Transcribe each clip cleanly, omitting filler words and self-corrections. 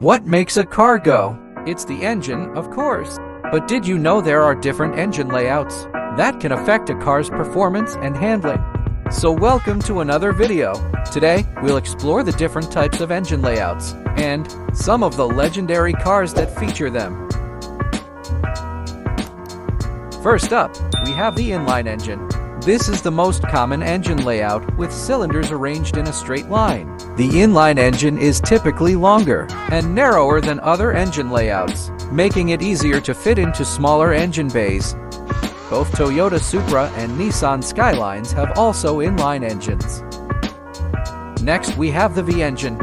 What makes a car go? It's the engine, of course. But did you know there are different engine layouts that can affect a car's performance and handling? So welcome to another video. Today, we'll explore the different types of engine layouts and some of the legendary cars that feature them. First up, we have the inline engine. This is the most common engine layout, with cylinders arranged in a straight line. The inline engine is typically longer and narrower than other engine layouts, making it easier to fit into smaller engine bays. Both Toyota Supra and Nissan Skylines have also inline engines. Next, we have the V engine.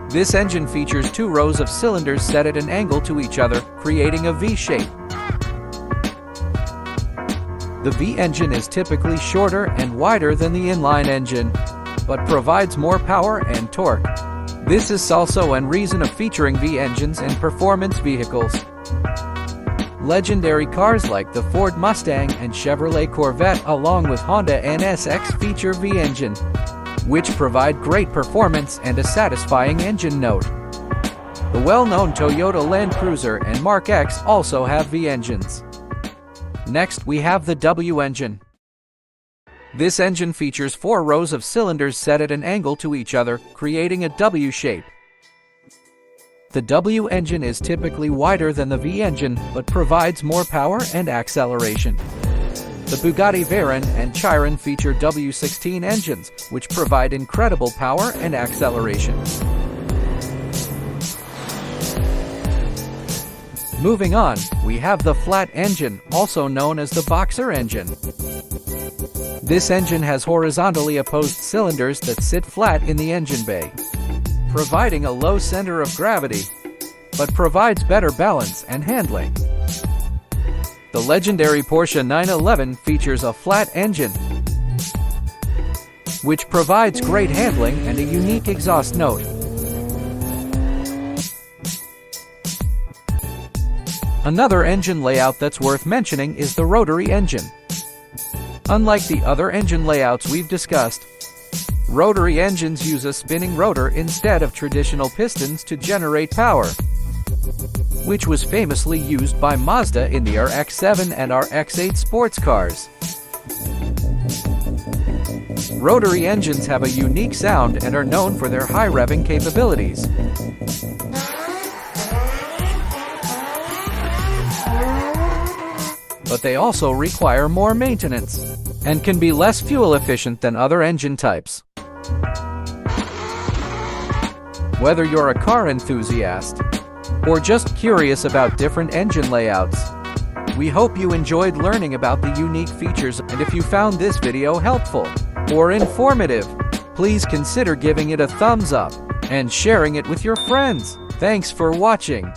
This engine features two rows of cylinders set at an angle to each other, creating a V shape. The V engine is typically shorter and wider than the inline engine, but provides more power and torque. This is also one reason of featuring V engines in performance vehicles. Legendary cars like the Ford Mustang and Chevrolet Corvette along with Honda NSX feature V engine, which provide great performance and a satisfying engine note. The well-known Toyota Land Cruiser and Mark X also have V engines. Next, we have the W engine. This engine features four rows of cylinders set at an angle to each other, creating a W shape. The W engine is typically wider than the V engine, but provides more power and acceleration. The Bugatti Veyron and Chiron feature W16 engines, which provide incredible power and acceleration. Moving on, we have the flat engine, also known as the boxer engine. This engine has horizontally opposed cylinders that sit flat in the engine bay, providing a low center of gravity, but provides better balance and handling. The legendary Porsche 911 features a flat engine, which provides great handling and a unique exhaust note. Another engine layout that's worth mentioning is the rotary engine. Unlike the other engine layouts we've discussed, rotary engines use a spinning rotor instead of traditional pistons to generate power, which was famously used by Mazda in the RX-7 and RX-8 sports cars. Rotary engines have a unique sound and are known for their high revving capabilities. But they also require more maintenance and can be less fuel efficient than other engine types. Whether you're a car enthusiast or just curious about different engine layouts, we hope you enjoyed learning about the unique features, and if you found this video helpful or informative, please consider giving it a thumbs up and sharing it with your friends. Thanks for watching.